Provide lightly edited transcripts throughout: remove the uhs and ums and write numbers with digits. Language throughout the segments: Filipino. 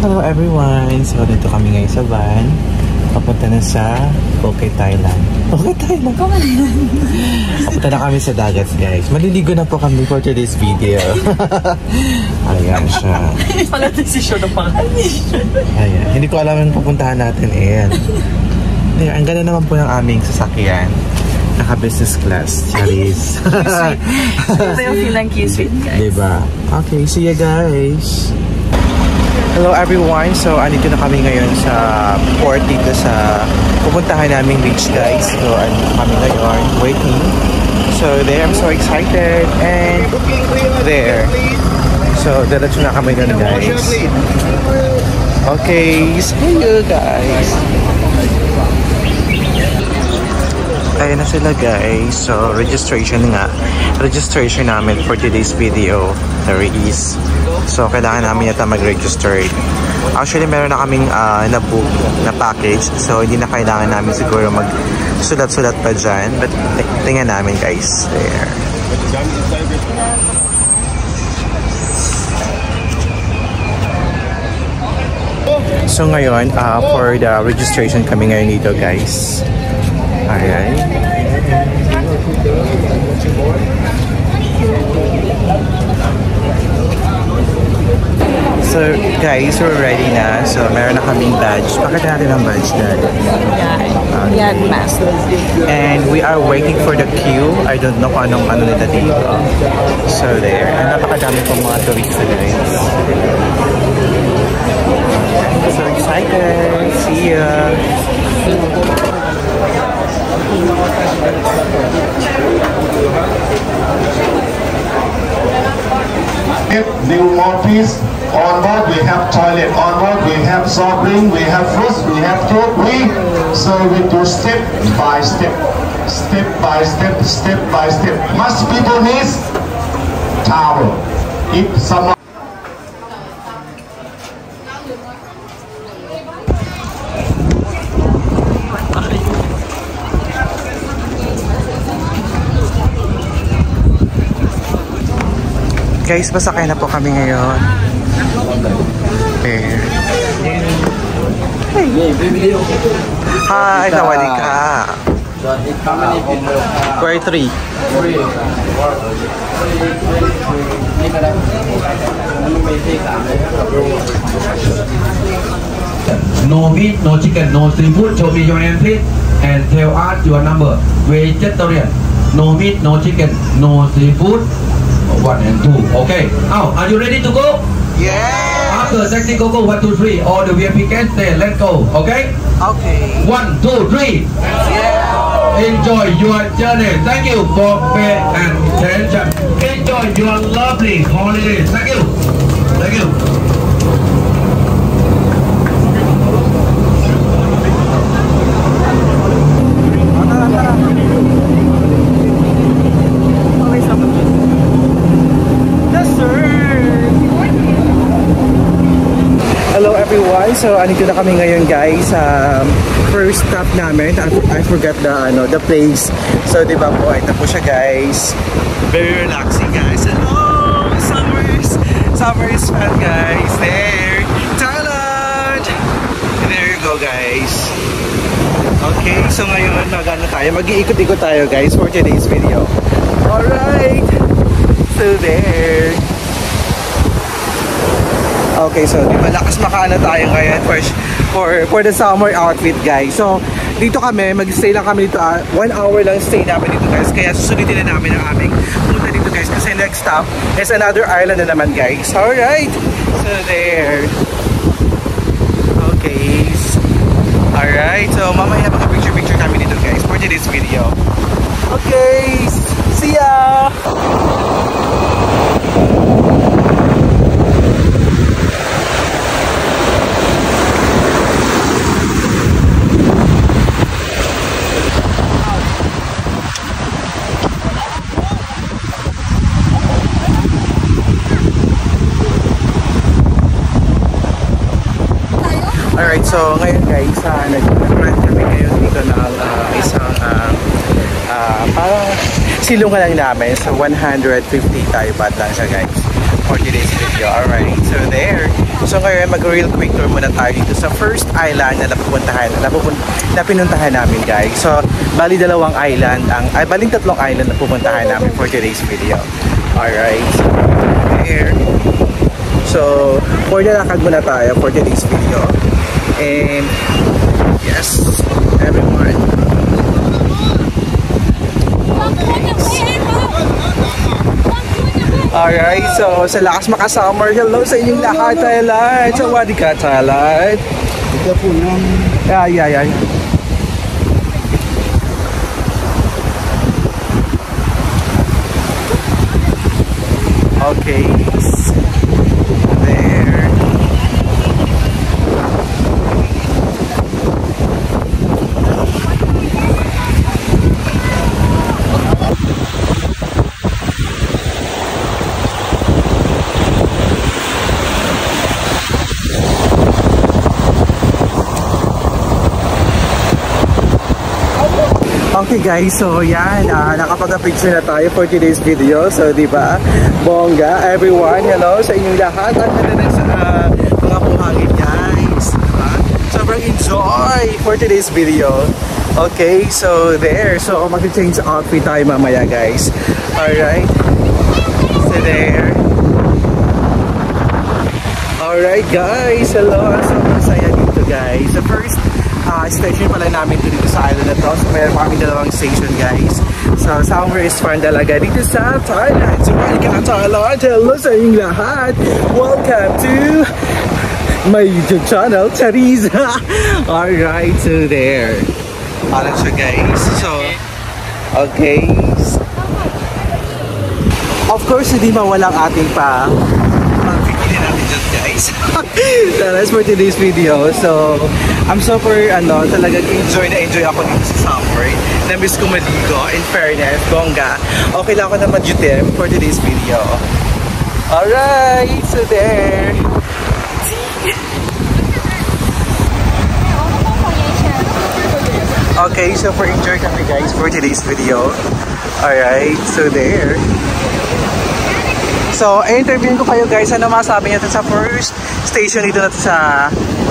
Hello everyone! So dito kami ngayon sa van. Papunta na sa Phuket, Thailand. Phuket, Thailand? Papunta na kami sa dagat, guys. Maliligo na po kami for today's video. Ayan siya. Pala desisyon ng pangalan. Ayan. Hindi ko alam yung pupuntahan natin. Ayan. Ang ganda naman po ng aming sasakyan. Naka-business class. Charis. Ito yung feel ng Q-Suite, guys. Diba? Okay, see you guys! Hello everyone! So, andito na kami ngayon sa port dito sa pupuntahan naming beach, guys. So, andito kami ngayon, waiting. So, there, I'm so excited. And there. So, diretso na kami doon, guys. Okay, see you guys! Ayan na sila, guys. So, registration nga. Registration namin for today's video. There is. So, kailangan namin yata mag-register. Actually, meron na kaming na-book na package. So, hindi na kailangan namin siguro mag-sulat-sulat pa dyan. But, tingnan namin, guys. There. So, ngayon, for the registration kami ngayon dito, guys. Ayan. So guys, we're ready na. So meron na kaming badge. Pakita natin ang badge dyan. Yeah, mask. And we are waiting for the queue. I don't know kung anong ano nila dito. So there. And napakadami pong mga turista, guys. So excited. See ya. New Maltese. On board we have toilet. On board we have soft drink. We have fruits. We have cake. We serve it to step by step, step by step, step by step. Must people need towel. If someone. Guys, pasakay na po kami ngayon. There. Hi, sawadika. Where 3? No meat, no chicken, no seafood. Show me your name, please, and tell us your number. Vegetarian. No meat, no chicken, no seafood. 1 and 2. Okay. Now, are you ready to go? Yeah. After taxi go 1, 2, 3. All the VIP can say let's go. Okay? Okay. 1, 2, 3. Yeah. Enjoy your journey. Thank you for pay and attention. Enjoy your lovely holiday. Thank you. Thank you. Hello everyone. So andito na kami ngayon, guys. First stop namin. I forgot the place. So di ba po, ito po siya, guys. Very relaxing, guys. And oh, summer is fun, guys. There, Thailand. There you go, guys. Okay, so ngayon mag-iikot-ikot tayo, guys, for today's video. Alright. So there. Okay, so di ba lakas makaano tayo ngayon for the summer outfit, guys. So dito kami, mag-stay lang kami dito, 1 hour lang stay namin dito, guys. Kaya susulitin na namin ang aming punta dito, guys, kasi next stop is another island na naman, guys. Alright, so there. Okay, alright, so mamaya mag-picture kami dito, guys, for today's video. Okay, see ya! Alright, so ngayon, guys, nag-rent kami ngayon dito ng isang parang silungan lang namin. So 150 Thai baht lang siya, guys, for today's video. Alright, so there. So ngayon, mag-real quick tour muna tayo dito sa first island na pinuntahan namin, guys. So, bali tatlong island na pupuntahan namin for today's video. Alright, so here. So, for nalakad muna tayo for today's video. And, yes, everyone. Alright, so sa lakas makasummer, hello sa inyong lahat, Thailand! Sawadee ka, Thailand! Ito po yung... Yeah. Okay. There. Okay guys, so yan, nakapag-picture na tayo for today's video. So diba, bongga, everyone, hello sa inyong lahat. Ang ganda ng mga buhangin guys, diba? Sobrang enjoy for today's video. Okay, so there, so mag-change outfit tayo mamaya guys. Alright, so there. Alright guys, hello, sobrang saya dito guys. The first station pala namin dito sa island na to. So meron kami dalawang station guys. So somewhere is fun talaga dito sa Thailand. So welcome to Thailand. Hello sa inyong lahat. Welcome to my YouTube channel, Chariza. Alright, so there. Alright siya guys. So, okay. Of course, hindi mawalang ating pipili natin dyan guys. So that's for today's video. So I'm super talagang enjoy ako dito sa summer. Na-miss ko maligo. In fairness, bongga. Okay lang ako na mag-jutem for today's video. Alright, so there. Okay, so for enjoy kami guys for today's video. Alright, so there. So, interviewin ko kayo guys, ano masabi niyo sa first station dito natin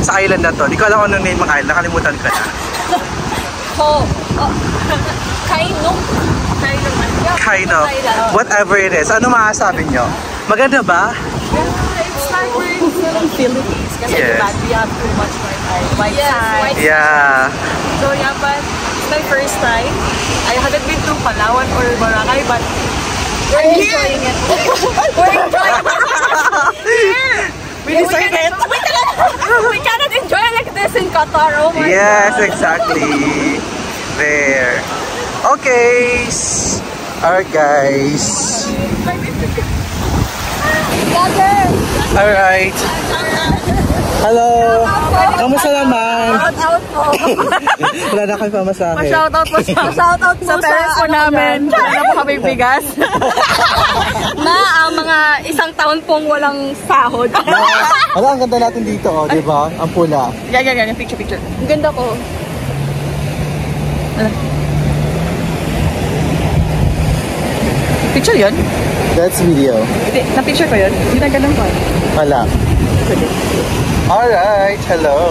sa island na to. Di ko alam anong name ng island, nakalimutan ko na. Kaino. Whatever it is. Ano masasabi niyo? Maganda ba? It's like we're in Philippines. Kasi Yes. we have too much white sand. Yeah. So yeah, but it's my first time. I haven't been to Palawan or Boracay, but we're enjoying it. We're enjoying it. We deserve it. We cannot enjoy like this in Qatar. Oh my Yes, God. exactly. There. Okay. Alright guys. Alright. Hello. Kamusta naman? Shoutout po. Wala na kayo pamasahe. Shoutout po sa parents po namin. Wala po kami bigas. Na ang mga isang taon pong walang sahod. Wala, ang ganda natin dito, oh, di ba? Ang pula. Ganyan, picture. Ang ganda ko. Picture yun? That's video. Hindi, na-picture ko yun. Hindi na ganun pa. Wala. Alright, hello.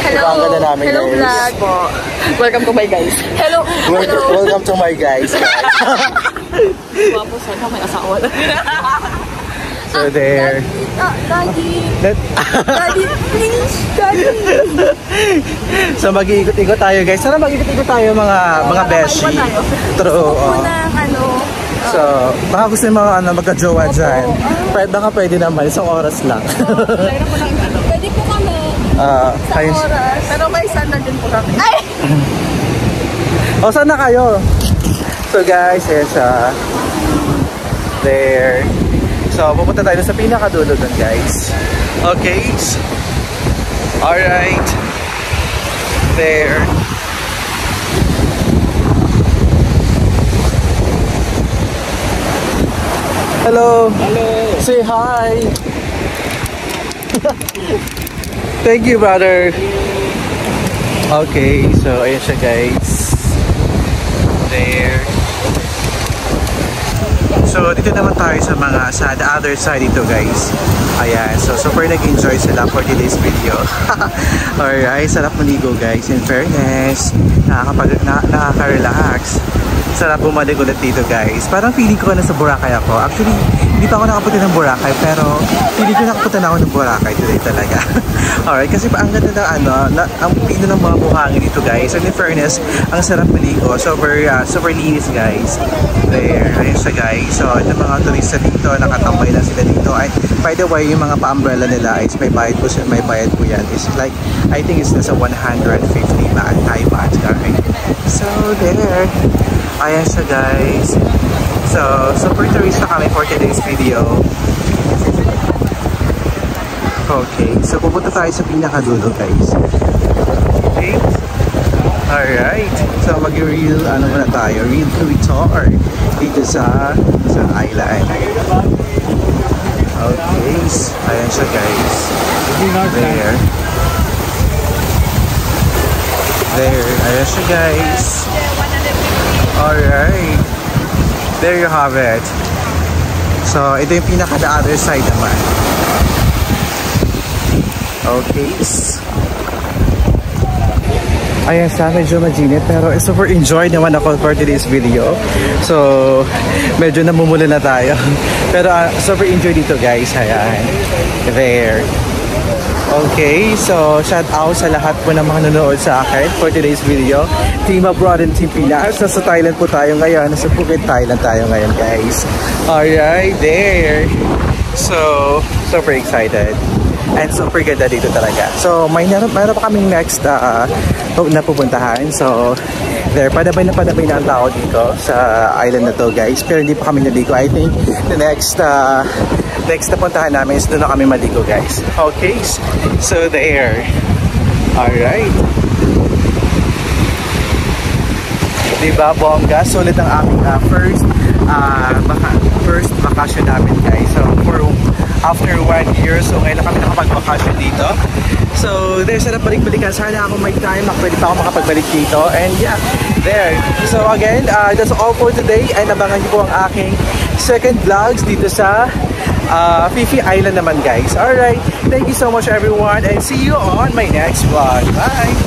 Diba, ang ganda namin Hello guys. vlog. Welcome to my guys. Hello. Welcome to my guys. Wapo, sana may asawa. So there. Daddy, please. Daddy. So mag-iikot-ikot tayo guys. Sana mag-iikot-ikot tayo mga beshi. True. So, baka gusto yung mga magka-jowa dyan. Pwede naman, isang oras lang. Pwede po kami. Sa oras. Pero may sandal din po kami. Ay! O, saan na kayo? So guys, yes, there. So, pupunta tayo sa pinakadulo dun guys. Okay. Alright. There. Hello. Hello. Say hi. Thank you, brother. Okay, so ayan siya guys. There. So So, dito naman tayo sa the other side dito guys. Ayan, so super nag-enjoy sila for today's video. Alright, sarap maligo guys. In fairness, nakaka-relax. Sarap bumalik ulit dito guys. Parang feeling ko na sa Boracay ako. Actually, hindi pa ako nakapunta ng Boracay, pero feeling ko nakapunta na ako ng Boracay today talaga. Alright, kasi pa ang ganda ng ang pino ng mga buhangin dito guys. And in fairness, ang sarap maligo. Super linis guys. There, ayun siya guys. So, yung mga turista dito, nakatambay lang sila dito. Ay, by the way, yung mga pa-umbrella nila is may bayad po yan. It's like, I think it's nasa 150 baht, Thai baht, guys. So, there. Ayan siya guys. So, super turista kami for today's video. Okay, so pupunta tayo sa pinakadulo guys. Okay. Alright. So, mag-real, muna tayo? Real tour dito sa island. Okay. Ayan siya guys. There. Ayan siya guys. Alright. There you have it. So, ito yung pinaka-the other side naman. Okay. Ayan sa medyo maginit pero super enjoy naman ako for today's video. So, medyo namumula na tayo. Pero super enjoy dito guys. Ayan. There. Okay, so shout out sa lahat po ng mga nanonood sa akin for today's video. Team Abroad and Team Pinas. Nasa Thailand po tayo ngayon. Nasa Phuket, Thailand tayo ngayon guys. Alright, there. So, super excited. And super ganda dito talaga. So, mayroon pa kaming next na pupuntahan. So, there, padabay na ang tao dito sa island na to guys. Pero hindi pa kami naligo. I think the next na puntahan namin is doon na kami maligo guys. Okay, so there. Alright. Diba, bongga? Sulit ang aming first vacation namin guys. So, after 1 year, so ngayon lang kami nakapag-vacation dito. So, there's na balik-balikan. Sana ako may time, pwede pa ako makapagbalik dito. And yeah, there. So again, that's all for today. And abangan niyo po ang aking second vlogs dito sa Phi Phi Island naman guys. Alright, thank you so much everyone and see you on my next vlog. Bye!